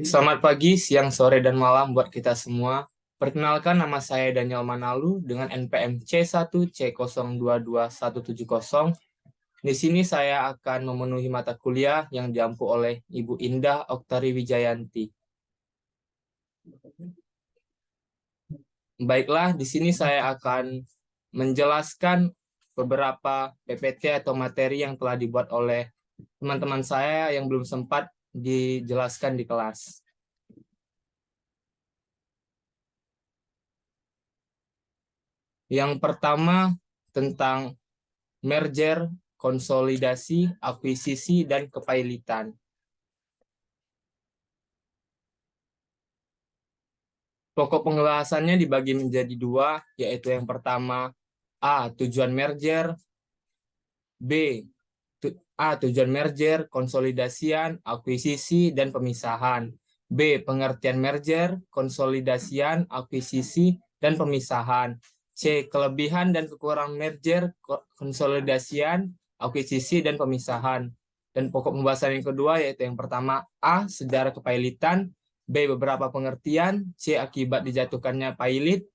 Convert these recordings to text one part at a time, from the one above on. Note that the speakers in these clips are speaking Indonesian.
Selamat pagi, siang, sore, dan malam buat kita semua. Perkenalkan, nama saya Daniel Manalu dengan NPM C1C022170. Di sini saya akan memenuhi mata kuliah yang diampu oleh Ibu Indah Oktari Wijayanti. Baiklah, di sini saya akan menjelaskan beberapa PPT atau materi yang telah dibuat oleh teman-teman saya yang belum sempat dijelaskan di kelas. Yang pertama tentang merger, konsolidasi, akuisisi, dan kepailitan. Pokok pembahasannya dibagi menjadi dua, yaitu yang pertama A. Tujuan merger, B. Tujuan merger, konsolidasian, akuisisi, dan pemisahan. B. Pengertian merger, konsolidasian, akuisisi, dan pemisahan. C. Kelebihan dan kekurangan merger, konsolidasian, akuisisi, dan pemisahan. Dan pokok pembahasan yang kedua yaitu yang pertama A. Sejarah kepailitan, B. Beberapa pengertian, C. Akibat dijatuhkannya pailit,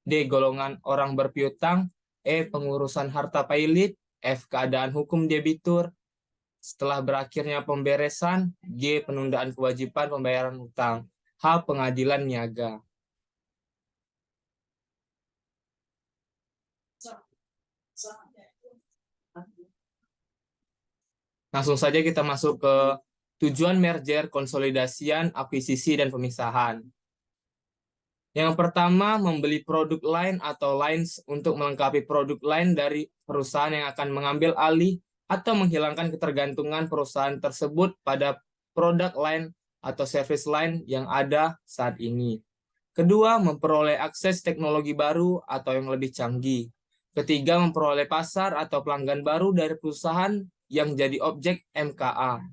D. Golongan orang berpiutang, E. Pengurusan harta pailit, F. Keadaan hukum debitur setelah berakhirnya pemberesan, G. Penundaan kewajiban pembayaran utang, H. Pengadilan niaga. Langsung saja kita masuk ke tujuan merger, konsolidasian, akuisisi, dan pemisahan. Yang pertama, membeli produk lain atau lines untuk melengkapi produk lain dari perusahaan yang akan mengambil alih atau menghilangkan ketergantungan perusahaan tersebut pada produk lain atau service lain yang ada saat ini. Kedua, memperoleh akses teknologi baru atau yang lebih canggih. Ketiga, memperoleh pasar atau pelanggan baru dari perusahaan yang jadi objek MKA.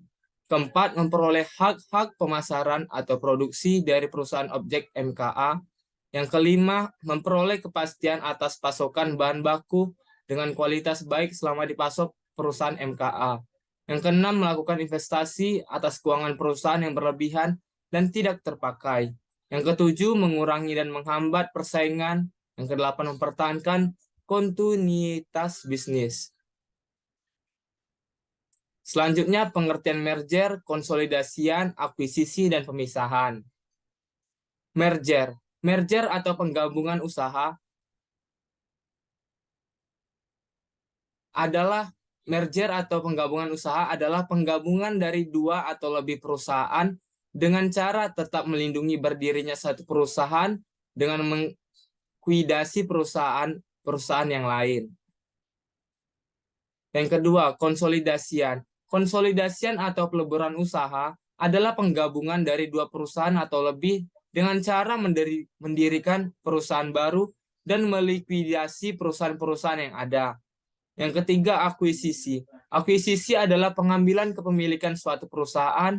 Keempat, memperoleh hak-hak pemasaran atau produksi dari perusahaan objek MKA. Yang kelima, memperoleh kepastian atas pasokan bahan baku dengan kualitas baik selama dipasok perusahaan MKA. Yang keenam, melakukan investasi atas keuangan perusahaan yang berlebihan dan tidak terpakai. Yang ketujuh, mengurangi dan menghambat persaingan. Yang kedelapan, mempertahankan kontinuitas bisnis. Selanjutnya, pengertian merger, konsolidasian, akuisisi, dan pemisahan. Merger. Merger atau penggabungan usaha adalah penggabungan dari dua atau lebih perusahaan dengan cara tetap melindungi berdirinya satu perusahaan dengan mengkuidasi perusahaan yang lain. Yang kedua, konsolidasian. Konsolidasian atau peleburan usaha adalah penggabungan dari dua perusahaan atau lebih dengan cara mendirikan perusahaan baru dan melikuidasi perusahaan-perusahaan yang ada. Yang ketiga, akuisisi. Akuisisi adalah pengambilan kepemilikan suatu perusahaan.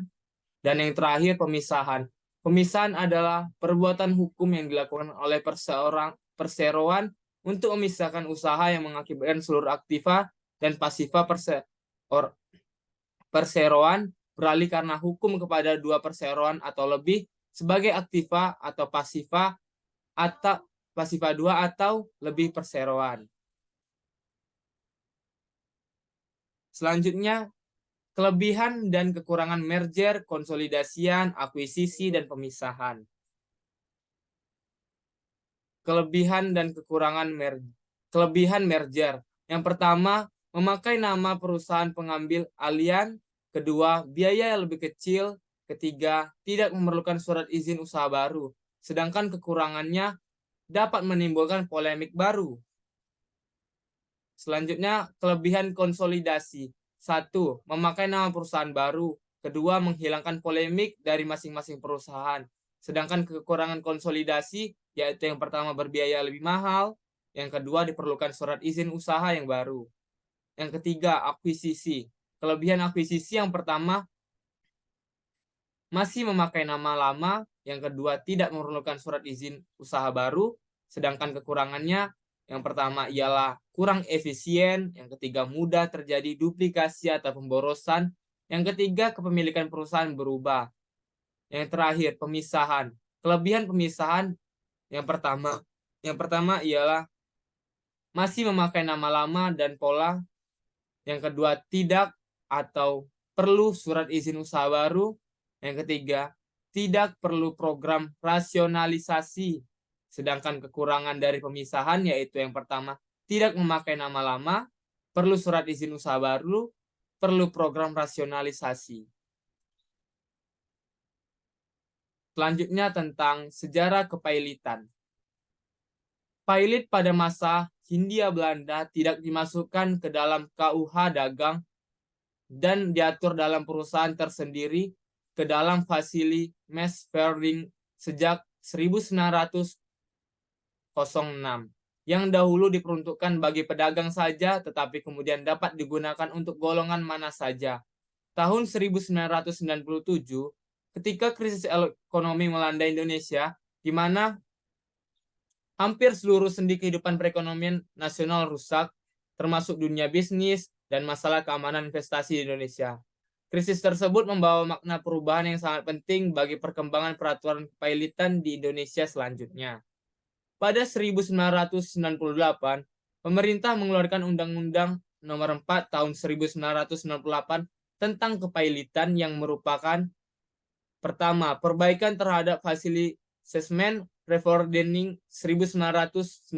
Dan yang terakhir, pemisahan. Pemisahan adalah perbuatan hukum yang dilakukan oleh perseroan untuk memisahkan usaha yang mengakibatkan seluruh aktiva dan pasifa perseroan beralih karena hukum kepada dua perseroan atau lebih sebagai aktiva atau pasifa dua atau lebih perseroan. Selanjutnya, kelebihan dan kekurangan merger, konsolidasian, akuisisi, dan pemisahan. Kelebihan dan kekurangan merger. Yang pertama, memakai nama perusahaan pengambil alian. Kedua, biaya yang lebih kecil. Ketiga, tidak memerlukan surat izin usaha baru. Sedangkan kekurangannya dapat menimbulkan polemik baru. Selanjutnya, kelebihan konsolidasi. 1. Memakai nama perusahaan baru. Kedua, menghilangkan polemik dari masing-masing perusahaan. Sedangkan kekurangan konsolidasi, yaitu yang pertama berbiaya lebih mahal, yang kedua diperlukan surat izin usaha yang baru. Yang ketiga, akuisisi. Kelebihan akuisisi yang pertama, masih memakai nama lama, yang kedua tidak memerlukan surat izin usaha baru, sedangkan kekurangannya yang pertama ialah kurang efisien, yang ketiga mudah terjadi duplikasi atau pemborosan, Yang ketiga, kepemilikan perusahaan berubah. Yang terakhir, pemisahan. Kelebihan pemisahan yang pertama ialah masih memakai nama lama dan pola. Yang kedua, tidak atau perlu surat izin usaha baru. Yang ketiga, tidak perlu program rasionalisasi. Sedangkan kekurangan dari pemisahan yaitu yang pertama, tidak memakai nama lama, perlu surat izin usaha baru, perlu program rasionalisasi. Selanjutnya tentang sejarah kepailitan. Pailit pada masa Hindia Belanda tidak dimasukkan ke dalam KUH dagang dan diatur dalam perusahaan tersendiri ke dalam fasili mass pairing sejak 1906 yang dahulu diperuntukkan bagi pedagang saja tetapi kemudian dapat digunakan untuk golongan mana saja. Tahun 1997 ketika krisis ekonomi melanda Indonesia di mana hampir seluruh sendi kehidupan perekonomian nasional rusak, termasuk dunia bisnis dan masalah keamanan investasi di Indonesia. Krisis tersebut membawa makna perubahan yang sangat penting bagi perkembangan peraturan kepailitan di Indonesia selanjutnya. Pada 1998, pemerintah mengeluarkan Undang-Undang Nomor 4 Tahun 1998 tentang kepailitan yang merupakan pertama, perbaikan terhadap Fasilitasmen Refordening 1996.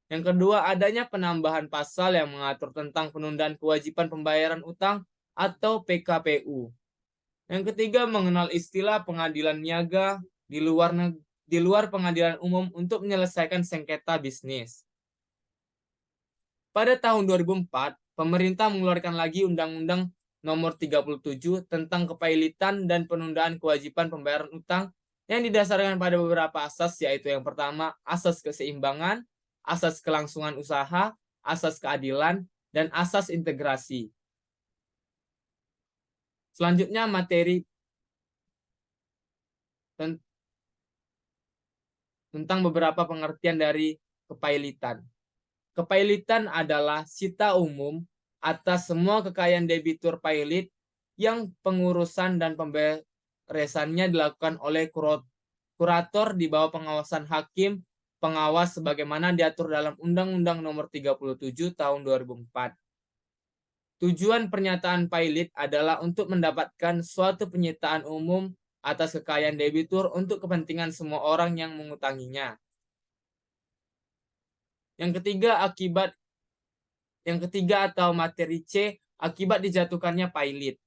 Yang kedua, adanya penambahan pasal yang mengatur tentang penundaan kewajiban pembayaran utang atau PKPU. Yang ketiga, mengenal istilah pengadilan niaga di luar pengadilan umum untuk menyelesaikan sengketa bisnis. Pada tahun 2004, pemerintah mengeluarkan lagi Undang-Undang Nomor 37 tentang kepailitan dan penundaan kewajiban pembayaran utang yang didasarkan pada beberapa asas, yaitu yang pertama, asas keseimbangan, asas kelangsungan usaha, asas keadilan, dan asas integrasi. Selanjutnya materi tentang beberapa pengertian dari kepailitan. Kepailitan adalah sita umum atas semua kekayaan debitur pailit yang pengurusan dan pemberesannya dilakukan oleh kurator di bawah pengawasan hakim pengawas sebagaimana diatur dalam Undang-Undang Nomor 37 Tahun 2004. Tujuan pernyataan pailit adalah untuk mendapatkan suatu penyitaan umum atas kekayaan debitur untuk kepentingan semua orang yang mengutanginya. Yang ketiga atau materi C, akibat dijatuhkannya pailit.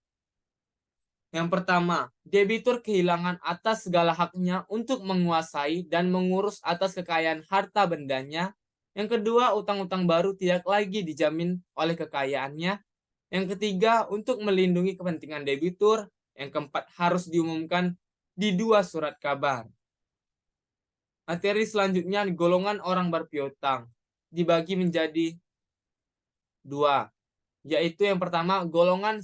Yang pertama, debitur kehilangan atas segala haknya untuk menguasai dan mengurus atas kekayaan harta bendanya. Yang kedua, utang-utang baru tidak lagi dijamin oleh kekayaannya. Yang ketiga, untuk melindungi kepentingan debitur. Yang keempat, harus diumumkan di 2 surat kabar. Materi selanjutnya, golongan orang berpiutang dibagi menjadi 2, yaitu yang pertama golongan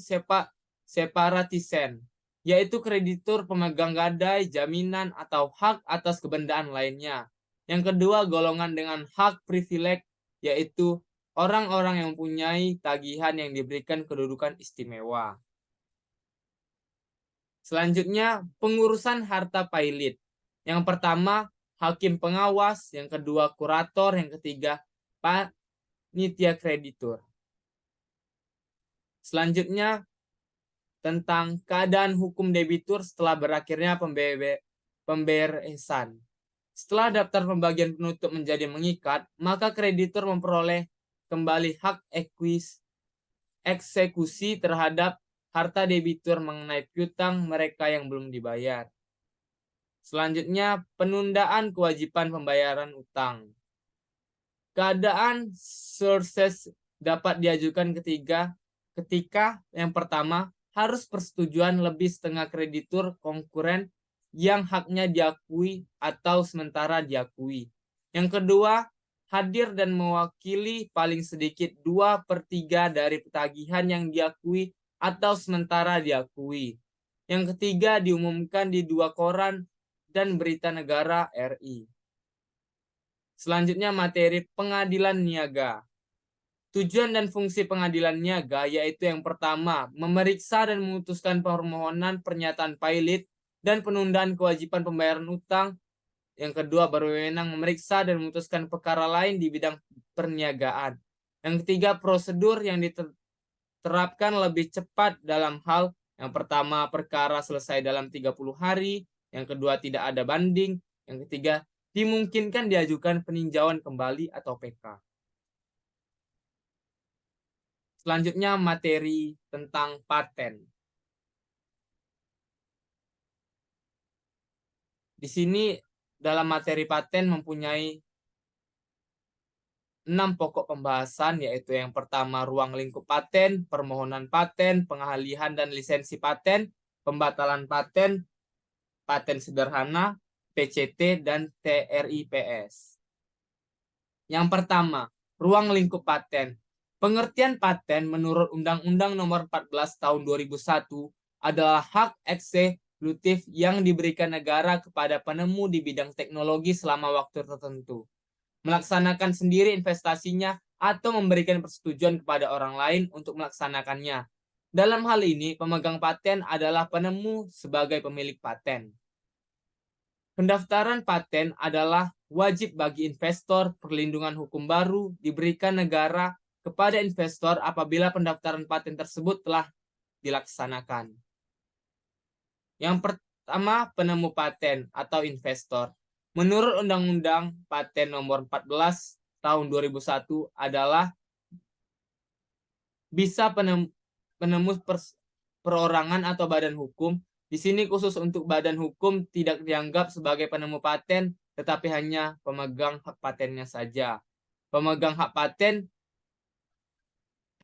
separatisen, yaitu kreditur pemegang gadai, jaminan, atau hak atas kebendaan lainnya. Yang kedua golongan dengan hak privilege, yaitu orang-orang yang mempunyai tagihan yang diberikan kedudukan istimewa. Selanjutnya pengurusan harta pailit. Yang pertama hakim pengawas, yang kedua kurator, yang ketiga panitia kreditur. Selanjutnya tentang keadaan hukum debitur setelah berakhirnya pemberesan. Setelah daftar pembagian penutup menjadi mengikat, maka kreditur memperoleh kembali hak eksekusi terhadap harta debitur mengenai piutang mereka yang belum dibayar. Selanjutnya penundaan kewajiban pembayaran utang. Keadaan surses dapat diajukan ketika yang pertama harus persetujuan lebih setengah kreditur konkuren yang haknya diakui atau sementara diakui. Yang kedua, hadir dan mewakili paling sedikit 2/3 dari tagihan yang diakui atau sementara diakui. Yang ketiga, diumumkan di 2 koran dan berita negara RI. Selanjutnya materi pengadilan niaga. Tujuan dan fungsi pengadilan niaga yaitu yang pertama, memeriksa dan memutuskan permohonan pernyataan pilot dan penundaan kewajiban pembayaran utang. Yang kedua, berwenang memeriksa dan memutuskan perkara lain di bidang perniagaan. Yang ketiga, prosedur yang diterapkan lebih cepat dalam hal yang pertama, perkara selesai dalam 30 hari. Yang kedua, tidak ada banding. Yang ketiga, dimungkinkan diajukan peninjauan kembali atau PK. Selanjutnya materi tentang paten. Di sini dalam materi paten mempunyai 6 pokok pembahasan, yaitu yang pertama ruang lingkup paten, permohonan paten, pengalihan dan lisensi paten, pembatalan paten, paten sederhana, PCT, dan TRIPS. Yang pertama, ruang lingkup paten. Pengertian paten menurut Undang-Undang Nomor 14 Tahun 2001 adalah hak eksekutif yang diberikan negara kepada penemu di bidang teknologi selama waktu tertentu, melaksanakan sendiri investasinya, atau memberikan persetujuan kepada orang lain untuk melaksanakannya. Dalam hal ini, pemegang paten adalah penemu sebagai pemilik paten. Pendaftaran paten adalah wajib bagi investor. Perlindungan hukum baru diberikan negara kepada investor apabila pendaftaran paten tersebut telah dilaksanakan. Yang pertama, penemu paten atau investor. Menurut Undang-Undang Paten Nomor 14 Tahun 2001 adalah bisa penemu perorangan atau badan hukum. Di sini khusus untuk badan hukum tidak dianggap sebagai penemu paten, tetapi hanya pemegang hak patennya saja. Pemegang hak paten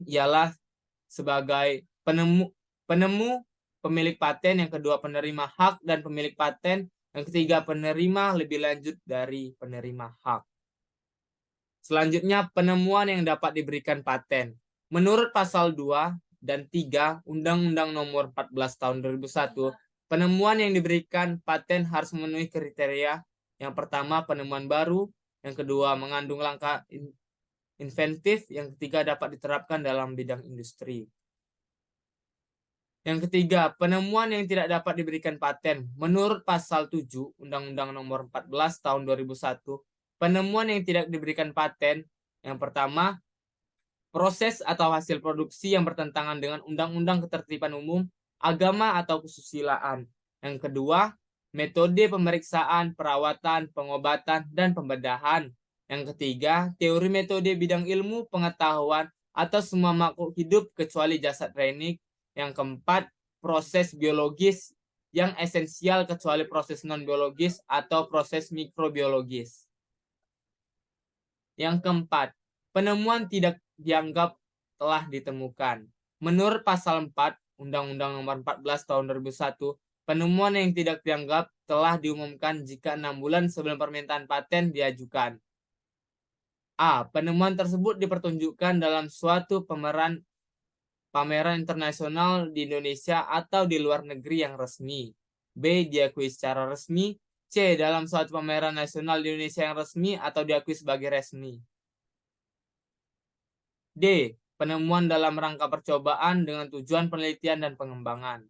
ialah sebagai penemu, pemilik paten, yang kedua penerima hak dan pemilik paten, yang ketiga penerima lebih lanjut dari penerima hak. Selanjutnya, penemuan yang dapat diberikan paten. Menurut pasal 2 dan 3 Undang-Undang Nomor 14 Tahun 2001, penemuan yang diberikan paten harus memenuhi kriteria. Yang pertama, penemuan baru, yang kedua mengandung langkah inventif, yang ketiga dapat diterapkan dalam bidang industri. Yang ketiga, penemuan yang tidak dapat diberikan paten. Menurut pasal 7 Undang-Undang Nomor 14 Tahun 2001, penemuan yang tidak diberikan paten, yang pertama, proses atau hasil produksi yang bertentangan dengan Undang-Undang Ketertiban Umum, agama atau kesusilaan. Yang kedua, metode pemeriksaan, perawatan, pengobatan, dan pembedahan. Yang ketiga, teori metode bidang ilmu, pengetahuan, atau semua makhluk hidup kecuali jasad renik. Yang keempat, proses biologis yang esensial kecuali proses non-biologis atau proses mikrobiologis. Yang keempat, penemuan tidak dianggap telah ditemukan. Menurut pasal 4 Undang-Undang Nomor 14 Tahun 2001, penemuan yang tidak dianggap telah diumumkan jika 6 bulan sebelum permintaan paten diajukan. A. Penemuan tersebut dipertunjukkan dalam suatu pameran internasional di Indonesia atau di luar negeri yang resmi. B. Diakui secara resmi. C. Dalam suatu pameran nasional di Indonesia yang resmi atau diakui sebagai resmi. D. Penemuan dalam rangka percobaan dengan tujuan penelitian dan pengembangan.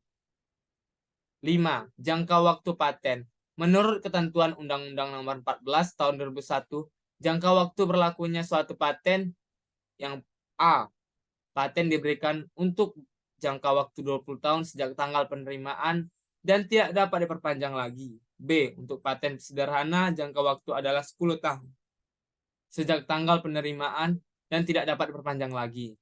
5. Jangka waktu paten. Menurut ketentuan Undang-Undang Nomor 14 Tahun 2001, jangka waktu berlakunya suatu paten yang A. Paten diberikan untuk jangka waktu 20 tahun sejak tanggal penerimaan dan tidak dapat diperpanjang lagi. B. Untuk paten sederhana, jangka waktu adalah 10 tahun sejak tanggal penerimaan dan tidak dapat diperpanjang lagi.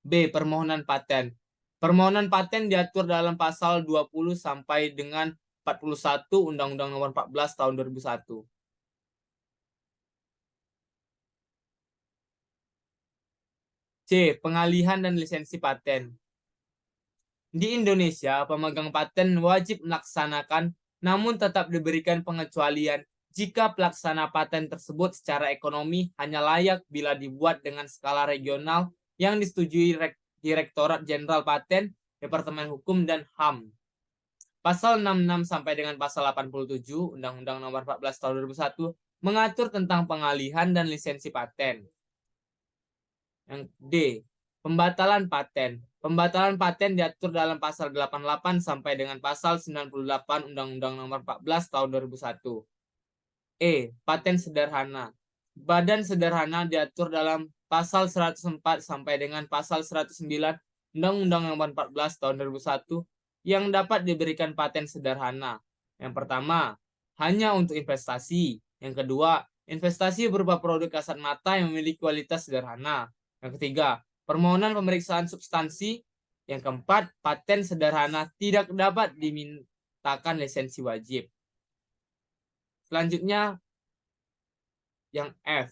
B. Permohonan paten. Permohonan paten diatur dalam pasal 20 sampai dengan 41 Undang-Undang Nomor 14 Tahun 2001. C. Pengalihan dan lisensi paten. Di Indonesia, pemegang paten wajib melaksanakan, namun tetap diberikan pengecualian jika pelaksana paten tersebut secara ekonomi hanya layak bila dibuat dengan skala regional yang disetujui Direktorat Jenderal Paten, Departemen Hukum, dan HAM. Pasal 66 sampai dengan pasal 87 Undang-Undang Nomor 14 Tahun 2001 mengatur tentang pengalihan dan lisensi paten. Yang D, pembatalan paten. Pembatalan paten diatur dalam pasal 88 sampai dengan pasal 98 Undang-Undang Nomor 14 Tahun 2001. E, paten sederhana. Badan sederhana diatur dalam pasal 104 sampai dengan pasal 109 Undang-Undang Nomor 14 Tahun 2001 yang dapat diberikan paten sederhana. Yang pertama, hanya untuk investasi. Yang kedua, investasi berupa produk kasat mata yang memiliki kualitas sederhana. Yang ketiga, permohonan pemeriksaan substansi. Yang keempat, paten sederhana tidak dapat dimintakan lisensi wajib. Selanjutnya, yang F,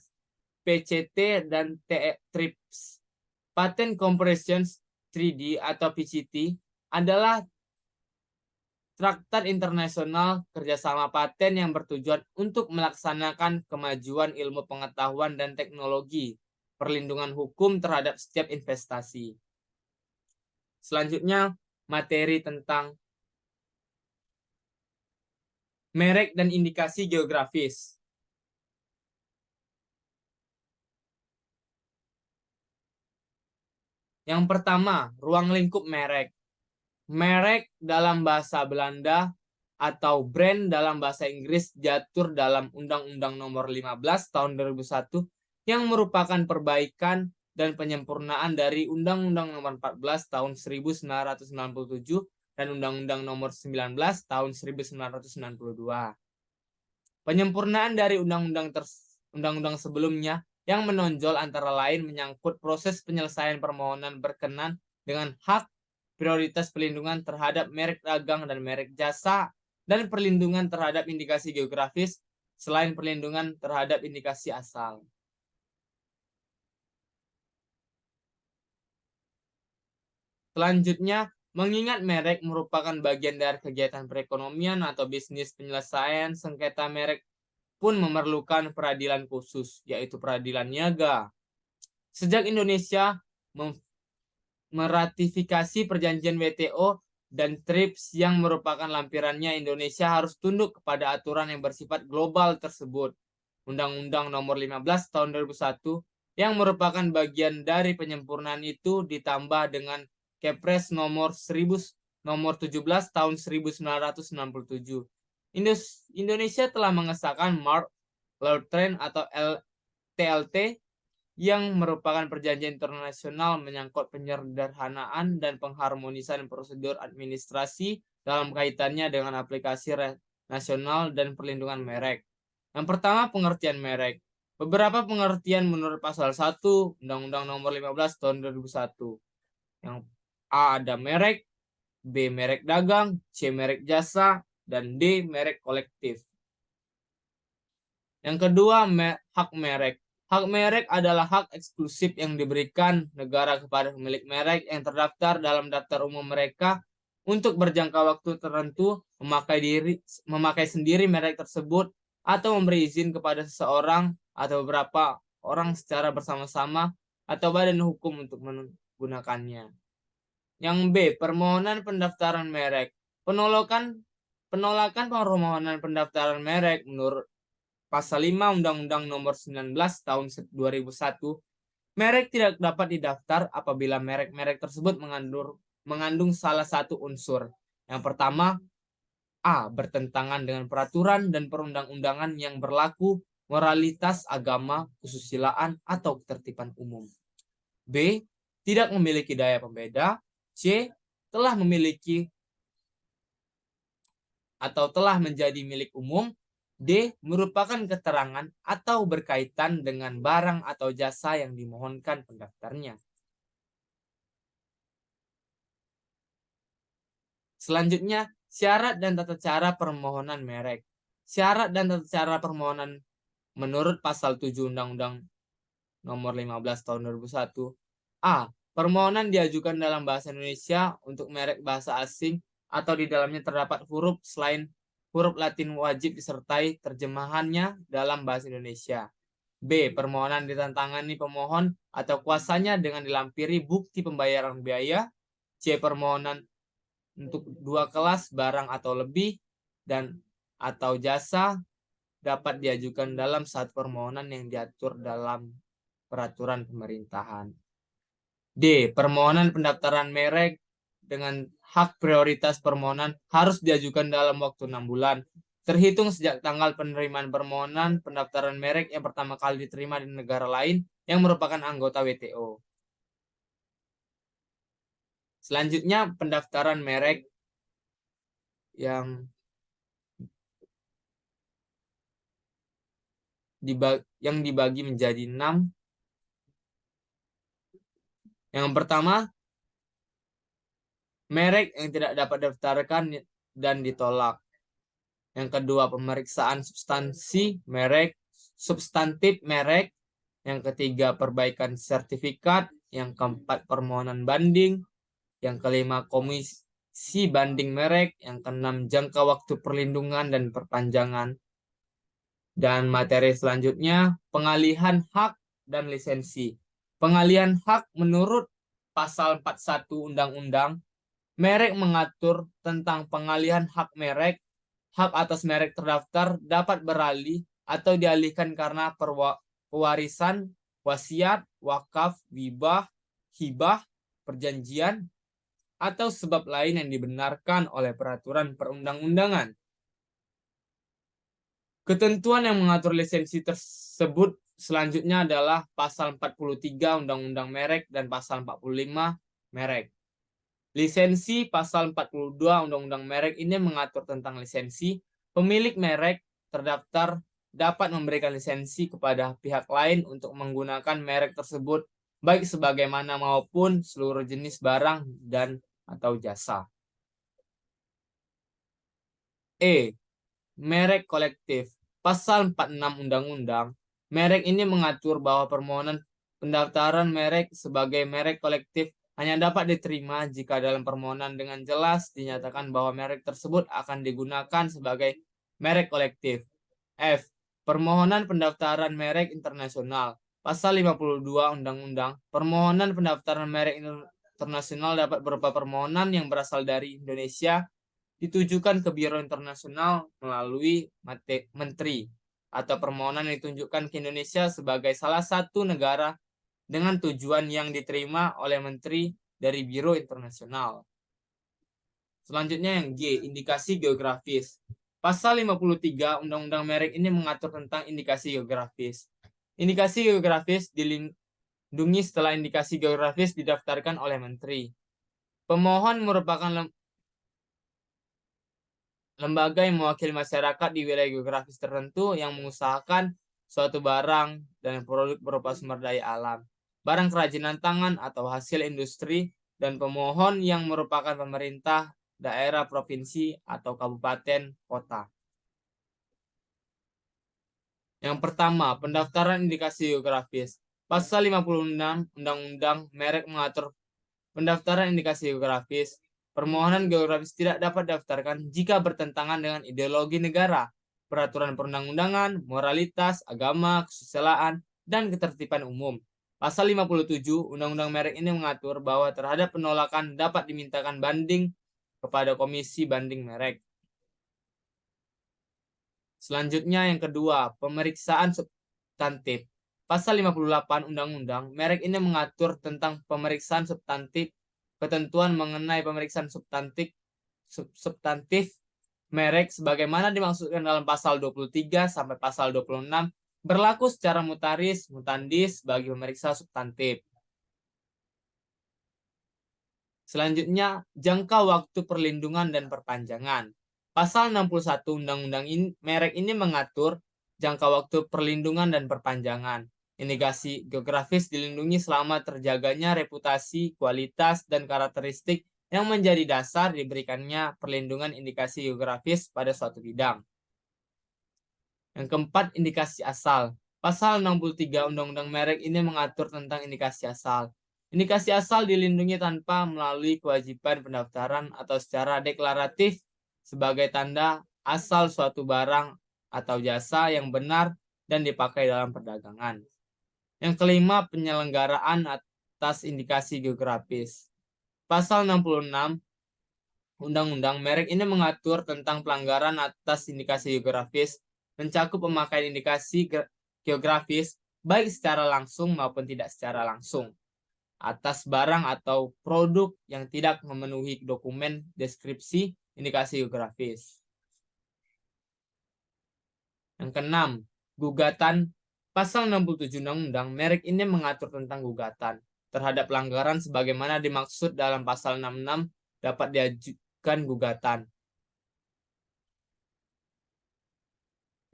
PCT dan TRIPS. Patent Compressions 3D atau PCT adalah traktat internasional kerjasama paten yang bertujuan untuk melaksanakan kemajuan ilmu pengetahuan dan teknologi, perlindungan hukum terhadap setiap investasi. Selanjutnya, materi tentang merek dan indikasi geografis. Yang pertama, ruang lingkup merek. Merek dalam bahasa Belanda atau brand dalam bahasa Inggris diatur dalam Undang-Undang Nomor 15 Tahun 2001 yang merupakan perbaikan dan penyempurnaan dari Undang-Undang Nomor 14 Tahun 1997 dan Undang-Undang Nomor 19 Tahun 1992. Penyempurnaan dari undang-undang sebelumnya yang menonjol antara lain menyangkut proses penyelesaian permohonan berkenan dengan hak, prioritas pelindungan terhadap merek dagang dan merek jasa, dan perlindungan terhadap indikasi geografis selain perlindungan terhadap indikasi asal. Selanjutnya, mengingat merek merupakan bagian dari kegiatan perekonomian atau bisnis, penyelesaian sengketa merek pun memerlukan peradilan khusus, yaitu peradilan niaga. Sejak Indonesia meratifikasi perjanjian WTO dan TRIPS yang merupakan lampirannya, Indonesia harus tunduk kepada aturan yang bersifat global tersebut. Undang-Undang Nomor 15 Tahun 2001 yang merupakan bagian dari penyempurnaan itu ditambah dengan Kepres nomor 17 Tahun 1967. Indonesia telah mengesahkan Mark Law Train atau TLT yang merupakan perjanjian internasional menyangkut penyederhanaan dan pengharmonisan prosedur administrasi dalam kaitannya dengan aplikasi nasional dan perlindungan merek. Yang pertama, pengertian merek. Beberapa pengertian menurut pasal 1 Undang-Undang Nomor 15 Tahun 2001. Yang A, ada merek, B, merek dagang, C, merek jasa, dan D, merek kolektif. Yang kedua, hak merek. Hak merek adalah hak eksklusif yang diberikan negara kepada pemilik merek yang terdaftar dalam daftar umum mereka untuk berjangka waktu tertentu memakai sendiri merek tersebut atau memberi izin kepada seseorang atau beberapa orang secara bersama-sama atau badan hukum untuk menggunakannya. Yang B, permohonan pendaftaran merek. Penolakan permohonan pendaftaran merek menurut Pasal 5 Undang-Undang Nomor 19 Tahun 2001, merek tidak dapat didaftar apabila merek-merek tersebut mengandung salah satu unsur. Yang pertama, A, bertentangan dengan peraturan dan perundang-undangan yang berlaku, moralitas agama, kesusilaan, atau ketertiban umum. B, tidak memiliki daya pembeda. C, telah memiliki atau telah menjadi milik umum. D, merupakan keterangan atau berkaitan dengan barang atau jasa yang dimohonkan pendaftarnya. Selanjutnya, syarat dan tata cara permohonan merek. Syarat dan tata cara permohonan menurut pasal 7 Undang-Undang Nomor 15 Tahun 2001. A, permohonan diajukan dalam bahasa Indonesia untuk merek bahasa asing atau di dalamnya terdapat huruf selain huruf Latin wajib disertai terjemahannya dalam bahasa Indonesia. B, permohonan ditantangani pemohon atau kuasanya dengan dilampiri bukti pembayaran biaya. C, permohonan untuk 2 kelas barang atau lebih dan atau jasa dapat diajukan dalam satu permohonan yang diatur dalam peraturan pemerintahan. D. Permohonan pendaftaran merek dengan hak prioritas permohonan harus diajukan dalam waktu 6 bulan, terhitung sejak tanggal penerimaan permohonan pendaftaran merek yang pertama kali diterima di negara lain yang merupakan anggota WTO. Selanjutnya, pendaftaran merek yang dibagi menjadi 6. Yang pertama, merek yang tidak dapat didaftarkan dan ditolak. Yang kedua, pemeriksaan substantif merek. Yang ketiga, perbaikan sertifikat. Yang keempat, permohonan banding. Yang kelima, komisi banding merek. Yang keenam, jangka waktu perlindungan dan perpanjangan. Dan materi selanjutnya, pengalihan hak dan lisensi. Pengalihan hak menurut pasal 41 Undang-Undang merek mengatur tentang pengalihan hak merek. Hak atas merek terdaftar dapat beralih atau dialihkan karena pewarisan, wasiat, wakaf, hibah, perjanjian, atau sebab lain yang dibenarkan oleh peraturan perundang-undangan. Ketentuan yang mengatur lisensi tersebut selanjutnya adalah pasal 43 Undang-Undang Merek dan pasal 45 Merek. Lisensi pasal 42 Undang-Undang Merek ini mengatur tentang lisensi. Pemilik merek terdaftar dapat memberikan lisensi kepada pihak lain untuk menggunakan merek tersebut, baik sebagaimana maupun seluruh jenis barang dan atau jasa. E. Merek kolektif. Pasal 46 Undang-Undang Merek ini mengatur bahwa permohonan pendaftaran merek sebagai merek kolektif hanya dapat diterima jika dalam permohonan dengan jelas dinyatakan bahwa merek tersebut akan digunakan sebagai merek kolektif. F. Permohonan pendaftaran merek internasional. Pasal 52 Undang-Undang, permohonan pendaftaran merek internasional dapat berupa permohonan yang berasal dari Indonesia ditujukan ke Biro Internasional melalui menteri, atau permohonan yang ditunjukkan ke Indonesia sebagai salah satu negara dengan tujuan yang diterima oleh menteri dari Biro Internasional. Selanjutnya yang G, indikasi geografis. Pasal 53 Undang-Undang Merek ini mengatur tentang indikasi geografis. Indikasi geografis dilindungi setelah indikasi geografis didaftarkan oleh menteri. Pemohon merupakan lembaga yang mewakili masyarakat di wilayah geografis tertentu yang mengusahakan suatu barang dan produk berupa sumber daya alam, barang kerajinan tangan atau hasil industri, dan pemohon yang merupakan pemerintah daerah, provinsi, atau kabupaten, kota. Yang pertama, pendaftaran indikasi geografis. Pasal 56 Undang-Undang Merek mengatur pendaftaran indikasi geografis. Permohonan geografis tidak dapat didaftarkan jika bertentangan dengan ideologi negara, peraturan perundang-undangan, moralitas, agama, kesusilaan, dan ketertiban umum. Pasal 57 Undang-Undang Merek ini mengatur bahwa terhadap penolakan dapat dimintakan banding kepada Komisi Banding Merek. Selanjutnya yang kedua, pemeriksaan substantif. Pasal 58 Undang-Undang Merek ini mengatur tentang pemeriksaan substantif. Ketentuan mengenai pemeriksaan substantif merek sebagaimana dimaksudkan dalam pasal 23 sampai pasal 26 berlaku secara mutandis bagi pemeriksa substantif. Selanjutnya, jangka waktu perlindungan dan perpanjangan. Pasal 61 Undang-Undang Merek ini mengatur jangka waktu perlindungan dan perpanjangan. Indikasi geografis dilindungi selama terjaganya reputasi, kualitas, dan karakteristik yang menjadi dasar diberikannya perlindungan indikasi geografis pada suatu bidang. Yang keempat, indikasi asal. Pasal 63 Undang-Undang Merek ini mengatur tentang indikasi asal. Indikasi asal dilindungi tanpa melalui kewajiban pendaftaran atau secara deklaratif sebagai tanda asal suatu barang atau jasa yang benar dan dipakai dalam perdagangan. Yang kelima, penyelenggaraan atas indikasi geografis. Pasal 66 Undang-Undang Merek ini mengatur tentang pelanggaran atas indikasi geografis, mencakup pemakaian indikasi geografis baik secara langsung maupun tidak secara langsung. atas barang atau produk yang tidak memenuhi dokumen deskripsi indikasi geografis. Yang keenam, gugatan. Pasal 67 Undang-Undang Merek ini mengatur tentang gugatan terhadap pelanggaran sebagaimana dimaksud dalam pasal 66 dapat diajukan gugatan.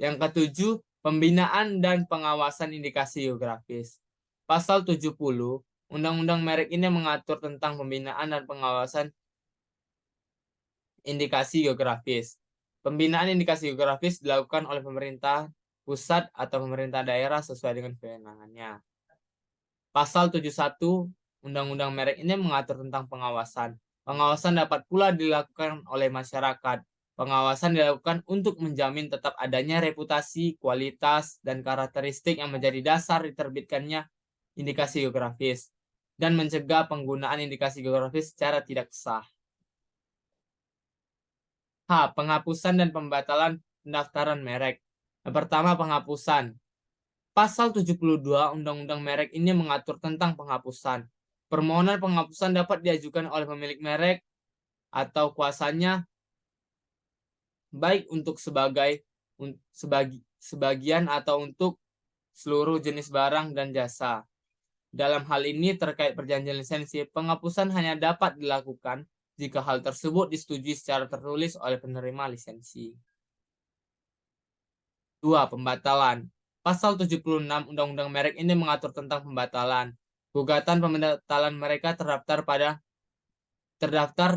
Yang ketujuh, pembinaan dan pengawasan indikasi geografis. Pasal 70 Undang-Undang Merek ini mengatur tentang pembinaan dan pengawasan indikasi geografis. Pembinaan indikasi geografis dilakukan oleh pemerintah pusat atau pemerintah daerah sesuai dengan kewenangannya. Pasal 71 Undang-Undang Merek ini mengatur tentang pengawasan. Pengawasan dapat pula dilakukan oleh masyarakat. Pengawasan dilakukan untuk menjamin tetap adanya reputasi, kualitas, dan karakteristik yang menjadi dasar diterbitkannya indikasi geografis dan mencegah penggunaan indikasi geografis secara tidak sah. H. Penghapusan dan pembatalan pendaftaran merek. Yang pertama, penghapusan. Pasal 72 Undang-Undang Merek ini mengatur tentang penghapusan. Permohonan penghapusan dapat diajukan oleh pemilik merek atau kuasanya baik untuk sebagian atau untuk seluruh jenis barang dan jasa. Dalam hal ini terkait perjanjian lisensi, penghapusan hanya dapat dilakukan jika hal tersebut disetujui secara tertulis oleh penerima lisensi. 2. Pembatalan. Pasal 76 Undang-Undang Merek ini mengatur tentang pembatalan. Gugatan pembatalan mereka terdaftar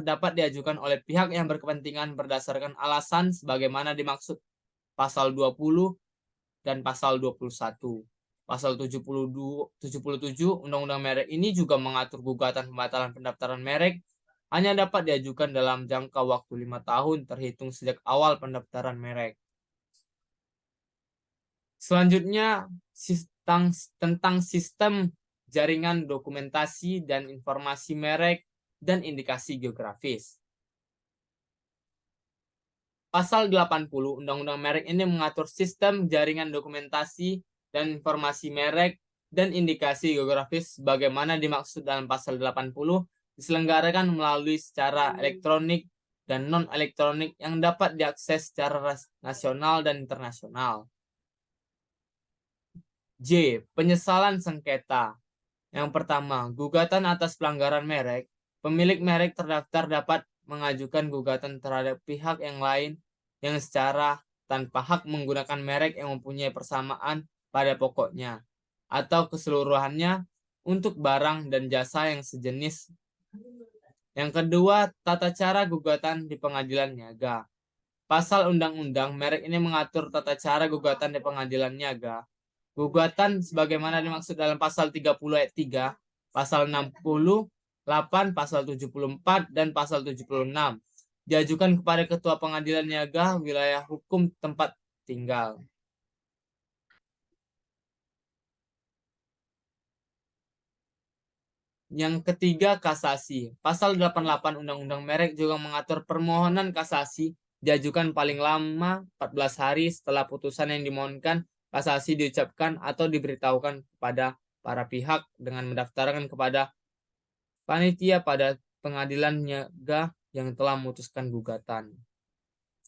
dapat diajukan oleh pihak yang berkepentingan berdasarkan alasan sebagaimana dimaksud pasal 20 dan pasal 21. Pasal 77 Undang-Undang Merek ini juga mengatur gugatan pembatalan pendaftaran merek hanya dapat diajukan dalam jangka waktu 5 tahun terhitung sejak awal pendaftaran merek. Selanjutnya, tentang sistem jaringan dokumentasi dan informasi merek dan indikasi geografis. Pasal 80 Undang-Undang Merek ini mengatur sistem jaringan dokumentasi dan informasi merek dan indikasi geografis sebagaimana dimaksud dalam pasal 80 diselenggarakan melalui secara elektronik dan non-elektronik yang dapat diakses secara nasional dan internasional. J. Penyesalan sengketa. Yang pertama, gugatan atas pelanggaran merek. Pemilik merek terdaftar dapat mengajukan gugatan terhadap pihak yang lain yang secara tanpa hak menggunakan merek yang mempunyai persamaan pada pokoknya atau keseluruhannya untuk barang dan jasa yang sejenis. Yang kedua, tata cara gugatan di pengadilan niaga. Pasal Undang-Undang Merek ini mengatur tata cara gugatan di pengadilan niaga. Gugatan sebagaimana dimaksud dalam pasal 30 ayat 3, pasal 68, pasal 74, dan pasal 76 diajukan kepada Ketua Pengadilan Niaga wilayah hukum tempat tinggal. Yang ketiga, kasasi. Pasal 88 Undang-Undang Merek juga mengatur permohonan kasasi diajukan paling lama 14 hari setelah putusan yang dimohonkan kasasi diucapkan atau diberitahukan kepada para pihak dengan mendaftarkan kepada panitia pada pengadilan niaga yang telah memutuskan gugatan.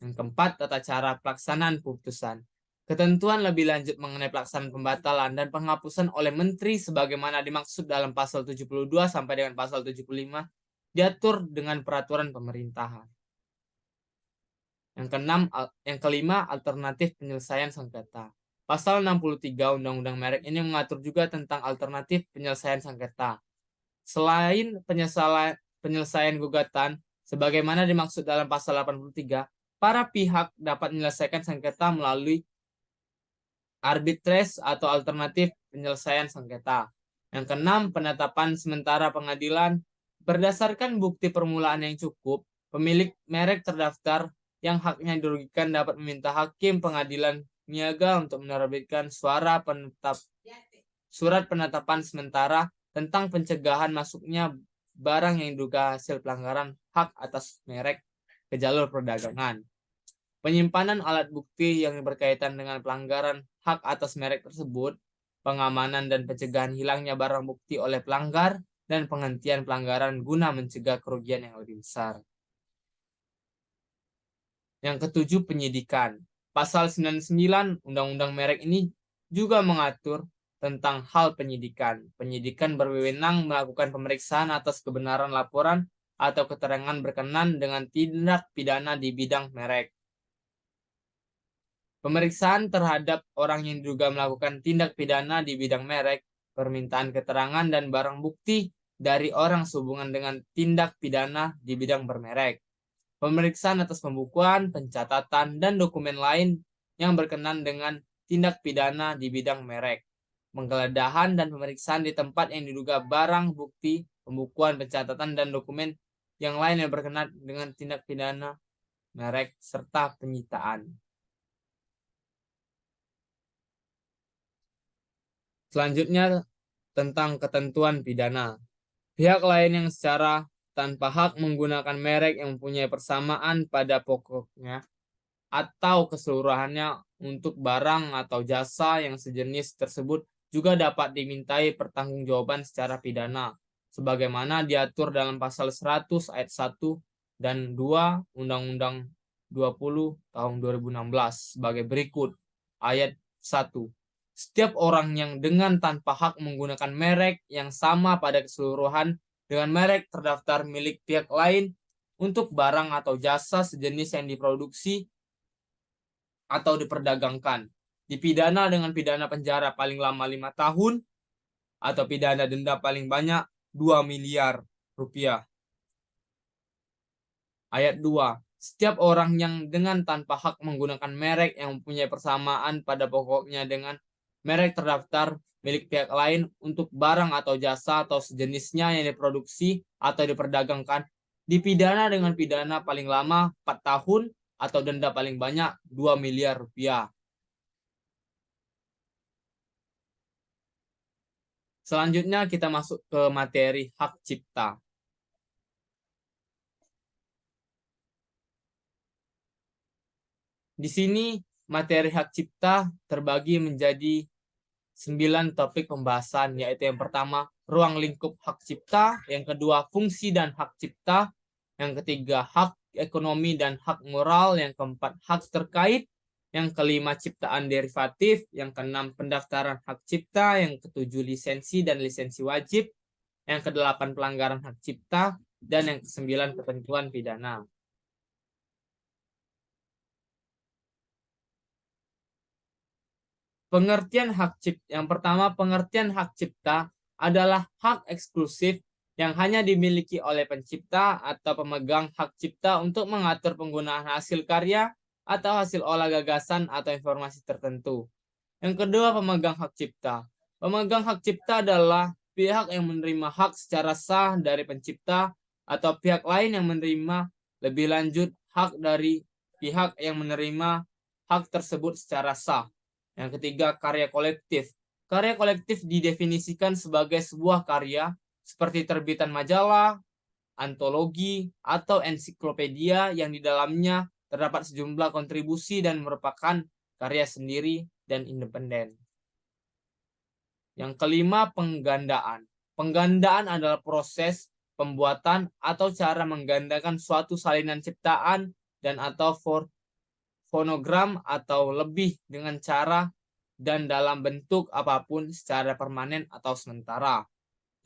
Yang keempat, tata cara pelaksanaan putusan. Ketentuan lebih lanjut mengenai pelaksanaan pembatalan dan penghapusan oleh menteri sebagaimana dimaksud dalam pasal 72 sampai dengan pasal 75 diatur dengan peraturan pemerintahan. Yang kelima, alternatif penyelesaian sengketa. Pasal 63 Undang-Undang Merek ini mengatur juga tentang alternatif penyelesaian sengketa. Selain penyelesaian gugatan, sebagaimana dimaksud dalam pasal 83, para pihak dapat menyelesaikan sengketa melalui arbitrase atau alternatif penyelesaian sengketa. Yang keenam, penetapan sementara pengadilan. Berdasarkan bukti permulaan yang cukup, pemilik merek terdaftar yang haknya dirugikan dapat meminta hakim pengadilan niaga untuk menerbitkan surat penetapan sementara tentang pencegahan masuknya barang yang diduga hasil pelanggaran hak atas merek ke jalur perdagangan. Penyimpanan alat bukti yang berkaitan dengan pelanggaran hak atas merek tersebut, pengamanan dan pencegahan hilangnya barang bukti oleh pelanggar, dan penghentian pelanggaran guna mencegah kerugian yang lebih besar. Yang ketujuh, penyidikan. Pasal 99 Undang-Undang Merek ini juga mengatur tentang hal penyidikan. Penyidikan berwenang melakukan pemeriksaan atas kebenaran laporan atau keterangan berkenan dengan tindak pidana di bidang merek. Pemeriksaan terhadap orang yang diduga melakukan tindak pidana di bidang merek, permintaan keterangan dan barang bukti dari orang sehubungan dengan tindak pidana di bidang bermerek. Pemeriksaan atas pembukuan, pencatatan, dan dokumen lain yang berkenan dengan tindak pidana di bidang merek. Penggeledahan dan pemeriksaan di tempat yang diduga barang bukti, pembukuan, pencatatan, dan dokumen yang lain yang berkenan dengan tindak pidana merek, serta penyitaan. Selanjutnya, tentang ketentuan pidana. Pihak lain yang secara tanpa hak menggunakan merek yang mempunyai persamaan pada pokoknya atau keseluruhannya untuk barang atau jasa yang sejenis tersebut juga dapat dimintai pertanggungjawaban secara pidana, sebagaimana diatur dalam pasal 100 ayat 1 dan 2 Undang-Undang 20 tahun 2016 sebagai berikut. Ayat 1. Setiap orang yang dengan tanpa hak menggunakan merek yang sama pada keseluruhan dengan merek terdaftar milik pihak lain untuk barang atau jasa sejenis yang diproduksi atau diperdagangkan, dipidana dengan pidana penjara paling lama 5 tahun atau pidana denda paling banyak 2 miliar rupiah. Ayat 2. Setiap orang yang dengan tanpa hak menggunakan merek yang mempunyai persamaan pada pokoknya dengan merek terdaftar milik pihak lain untuk barang atau jasa atau sejenisnya yang diproduksi atau diperdagangkan, dipidana dengan pidana paling lama 4 tahun atau denda paling banyak 2 miliar rupiah. Selanjutnya kita masuk ke materi hak cipta. Di sini materi hak cipta terbagi menjadi 9 topik pembahasan, yaitu yang pertama, ruang lingkup hak cipta, yang kedua, fungsi dan hak cipta, yang ketiga, hak ekonomi dan hak moral, yang keempat, hak terkait, yang kelima, ciptaan derivatif, yang keenam, pendaftaran hak cipta, yang ketujuh, lisensi dan lisensi wajib, yang kedelapan, pelanggaran hak cipta, dan yang kesembilan, ketentuan pidana. Pengertian hak cipta. Yang pertama, pengertian hak cipta adalah hak eksklusif yang hanya dimiliki oleh pencipta atau pemegang hak cipta untuk mengatur penggunaan hasil karya atau hasil olah gagasan atau informasi tertentu. Yang kedua, pemegang hak cipta. Pemegang hak cipta adalah pihak yang menerima hak secara sah dari pencipta atau pihak lain yang menerima lebih lanjut hak dari pihak yang menerima hak tersebut secara sah. Yang ketiga, karya kolektif. Karya kolektif didefinisikan sebagai sebuah karya seperti terbitan majalah, antologi, atau ensiklopedia yang di dalamnya terdapat sejumlah kontribusi dan merupakan karya sendiri dan independen. Yang kelima, penggandaan. Penggandaan adalah proses pembuatan atau cara menggandakan suatu salinan ciptaan dan atau fonogram atau lebih dengan cara dan dalam bentuk apapun secara permanen atau sementara.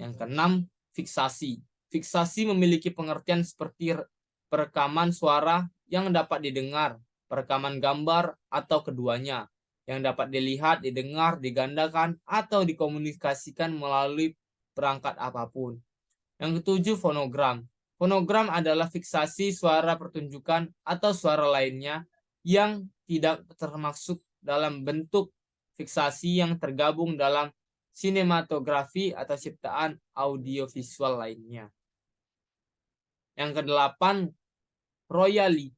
Yang keenam, fiksasi. Fiksasi memiliki pengertian seperti perekaman suara yang dapat didengar, perekaman gambar atau keduanya, yang dapat dilihat, didengar, digandakan, atau dikomunikasikan melalui perangkat apapun. Yang ketujuh, fonogram. Fonogram adalah fiksasi suara pertunjukan atau suara lainnya yang tidak termasuk dalam bentuk fiksasi yang tergabung dalam sinematografi atau ciptaan audiovisual lainnya. Yang kedelapan, royalty.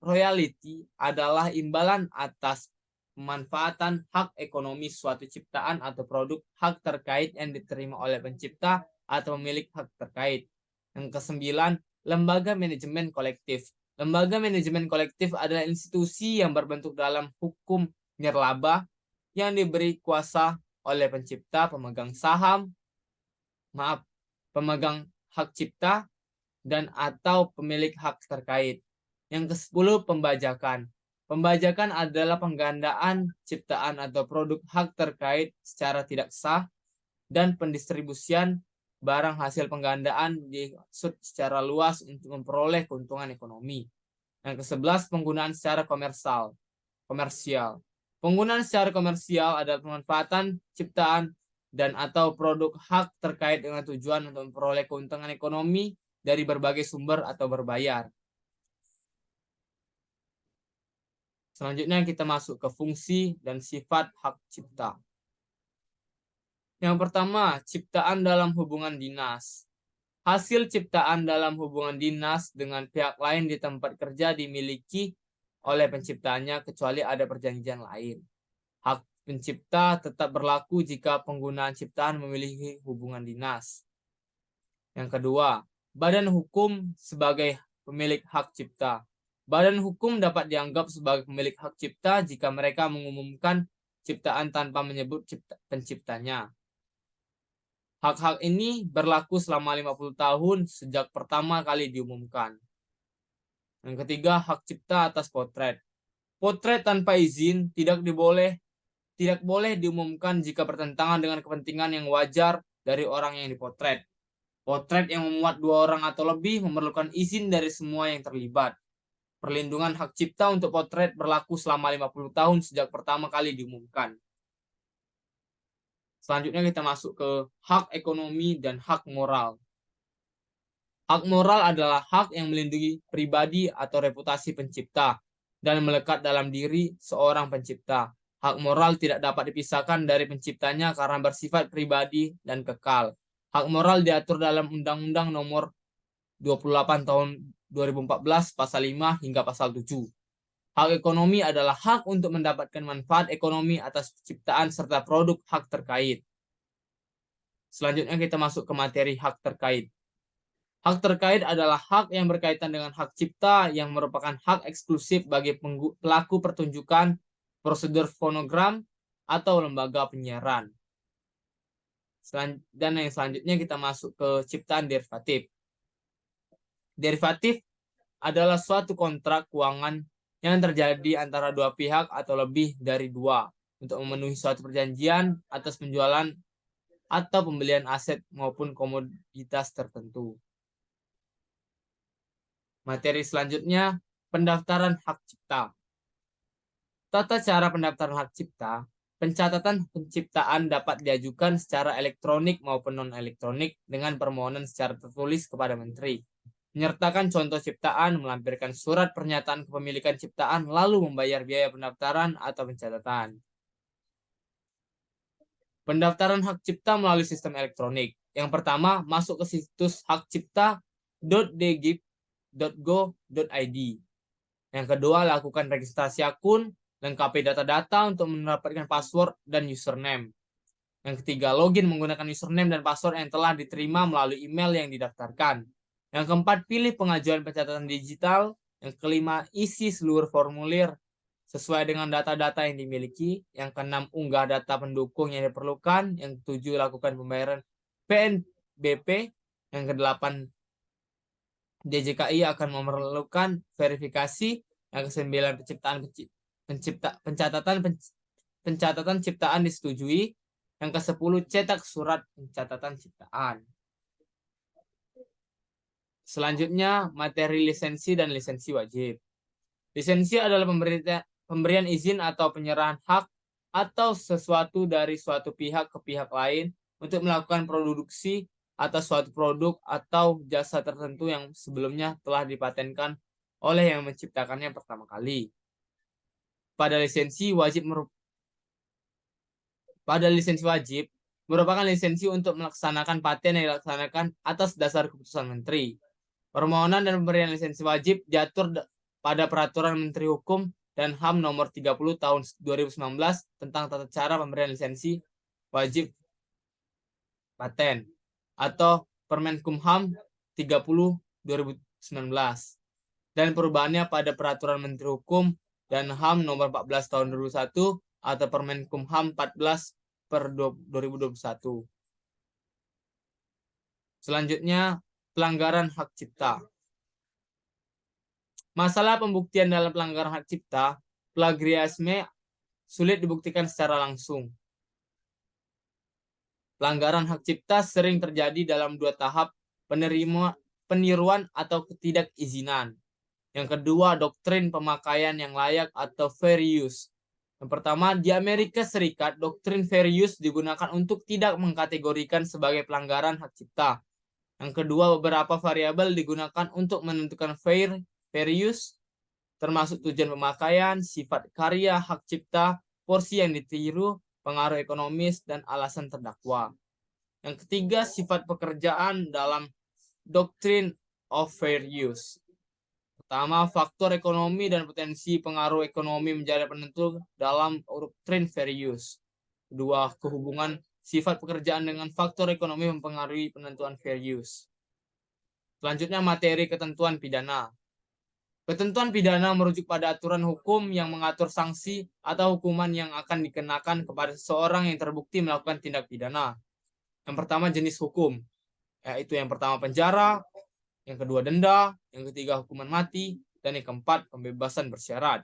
Royalty adalah imbalan atas pemanfaatan hak ekonomi suatu ciptaan atau produk hak terkait yang diterima oleh pencipta atau pemilik hak terkait. Yang kesembilan, lembaga manajemen kolektif. Lembaga manajemen kolektif adalah institusi yang berbentuk dalam hukum nirlaba yang diberi kuasa oleh pencipta, pemegang saham, pemegang hak cipta dan atau pemilik hak terkait. Yang ke-10, pembajakan. Pembajakan adalah penggandaan ciptaan atau produk hak terkait secara tidak sah dan pendistribusian barang hasil penggandaan dimaksud secara luas untuk memperoleh keuntungan ekonomi. Yang ke-11, penggunaan secara komersial. Penggunaan secara komersial adalah pemanfaatan ciptaan dan atau produk hak terkait dengan tujuan untuk memperoleh keuntungan ekonomi dari berbagai sumber atau berbayar. Selanjutnya kita masuk ke fungsi dan sifat hak cipta. Yang pertama, ciptaan dalam hubungan dinas. Hasil ciptaan dalam hubungan dinas dengan pihak lain di tempat kerja dimiliki oleh penciptanya kecuali ada perjanjian lain. Hak pencipta tetap berlaku jika penggunaan ciptaan memiliki hubungan dinas. Yang kedua, badan hukum sebagai pemilik hak cipta. Badan hukum dapat dianggap sebagai pemilik hak cipta jika mereka mengumumkan ciptaan tanpa menyebut penciptanya. Hak-hak ini berlaku selama 50 tahun sejak pertama kali diumumkan. Yang ketiga, hak cipta atas potret. Potret tanpa izin tidak boleh diumumkan jika bertentangan dengan kepentingan yang wajar dari orang yang dipotret. Potret yang memuat 2 orang atau lebih memerlukan izin dari semua yang terlibat. Perlindungan hak cipta untuk potret berlaku selama 50 tahun sejak pertama kali diumumkan. Selanjutnya kita masuk ke hak ekonomi dan hak moral. Hak moral adalah hak yang melindungi pribadi atau reputasi pencipta dan melekat dalam diri seorang pencipta. Hak moral tidak dapat dipisahkan dari penciptanya karena bersifat pribadi dan kekal. Hak moral diatur dalam Undang-Undang Nomor 28 Tahun 2014 Pasal 5 hingga Pasal 7. Hak ekonomi adalah hak untuk mendapatkan manfaat ekonomi atas ciptaan serta produk hak terkait. Selanjutnya kita masuk ke materi hak terkait. Hak terkait adalah hak yang berkaitan dengan hak cipta yang merupakan hak eksklusif bagi pelaku pertunjukan, prosedur fonogram, atau lembaga penyiaran. Dan yang selanjutnya kita masuk ke ciptaan derivatif. Derivatif adalah suatu kontrak keuangan yang terjadi antara 2 pihak atau lebih dari 2 untuk memenuhi suatu perjanjian atas penjualan atau pembelian aset maupun komoditas tertentu. Materi selanjutnya, pendaftaran hak cipta. Tata cara pendaftaran hak cipta, pencatatan penciptaan dapat diajukan secara elektronik maupun non-elektronik dengan permohonan secara tertulis kepada menteri. Menyertakan contoh ciptaan, melampirkan surat pernyataan kepemilikan ciptaan, lalu membayar biaya pendaftaran atau pencatatan. Pendaftaran hak cipta melalui sistem elektronik. Yang pertama, masuk ke situs hakcipta.dgib.go.id. Yang kedua, lakukan registrasi akun, lengkapi data-data untuk mendapatkan password dan username. Yang ketiga, login menggunakan username dan password yang telah diterima melalui email yang didaftarkan. Yang keempat, pilih pengajuan pencatatan digital. Yang kelima, isi seluruh formulir sesuai dengan data-data yang dimiliki. Yang keenam, unggah data pendukung yang diperlukan. Yang ketujuh, lakukan pembayaran PNBP. Yang kedelapan, DJKI akan memerlukan verifikasi. Yang kesembilan, pencatatan ciptaan disetujui. Yang ke-10, cetak surat pencatatan ciptaan. Selanjutnya, materi lisensi dan lisensi wajib. Lisensi adalah pemberian izin atau penyerahan hak atau sesuatu dari suatu pihak ke pihak lain untuk melakukan produksi atas suatu produk atau jasa tertentu yang sebelumnya telah dipatenkan oleh yang menciptakannya pertama kali. Pada lisensi wajib merupakan lisensi untuk melaksanakan paten yang dilaksanakan atas dasar keputusan menteri. Permohonan dan pemberian lisensi wajib diatur pada Peraturan Menteri Hukum dan HAM Nomor 30 Tahun 2019 tentang tata cara pemberian lisensi wajib paten atau Permenkumham 30 2019 dan perubahannya pada Peraturan Menteri Hukum dan HAM Nomor 14 Tahun 2001 atau Permenkumham 14 per 2021. Selanjutnya, pelanggaran hak cipta. Masalah pembuktian dalam pelanggaran hak cipta, plagiarisme sulit dibuktikan secara langsung. Pelanggaran hak cipta sering terjadi dalam dua tahap, peniruan atau ketidakizinan. Yang kedua, doktrin pemakaian yang layak atau fair use. Yang pertama, di Amerika Serikat, doktrin fair use digunakan untuk tidak mengkategorikan sebagai pelanggaran hak cipta. Yang kedua, beberapa variabel digunakan untuk menentukan fair use, termasuk tujuan pemakaian, sifat karya, hak cipta, porsi yang ditiru, pengaruh ekonomis, dan alasan terdakwa. Yang ketiga, sifat pekerjaan dalam Doctrine of Fair Use. Pertama, faktor ekonomi dan potensi pengaruh ekonomi menjadi penentu dalam doktrin fair use. Kedua, kehubungan sifat pekerjaan dengan faktor ekonomi mempengaruhi penentuan fair use. Selanjutnya, materi ketentuan pidana. Ketentuan pidana merujuk pada aturan hukum yang mengatur sanksi atau hukuman yang akan dikenakan kepada seseorang yang terbukti melakukan tindak pidana. Yang pertama, jenis hukum, yaitu yang pertama penjara, yang kedua denda, yang ketiga hukuman mati, dan yang keempat pembebasan bersyarat.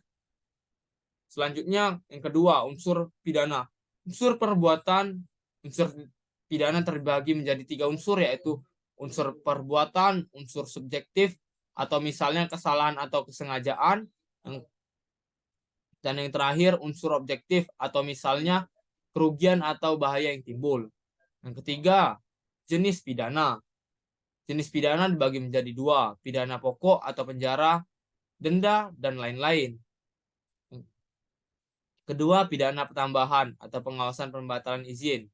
Selanjutnya, yang kedua, unsur pidana. Unsur pidana terbagi menjadi tiga unsur, yaitu unsur perbuatan, unsur subjektif, atau misalnya kesalahan atau kesengajaan, dan yang terakhir unsur objektif, atau misalnya kerugian atau bahaya yang timbul. Yang ketiga, jenis pidana. Jenis pidana dibagi menjadi dua, pidana pokok atau penjara, denda, dan lain-lain. Kedua, pidana pertambahan atau pengawasan pembatalan izin.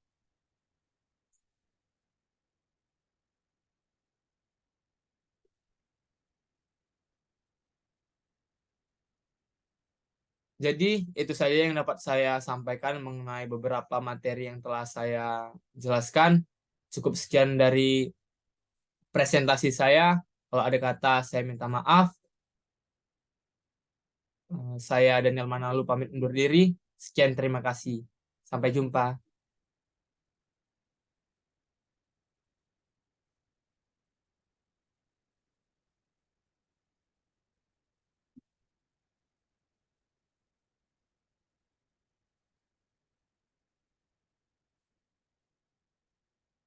Jadi, itu saja yang dapat saya sampaikan mengenai beberapa materi yang telah saya jelaskan. Cukup sekian dari presentasi saya. Kalau ada kata, saya minta maaf. Saya Daniel Manalu pamit undur diri. Sekian, terima kasih. Sampai jumpa.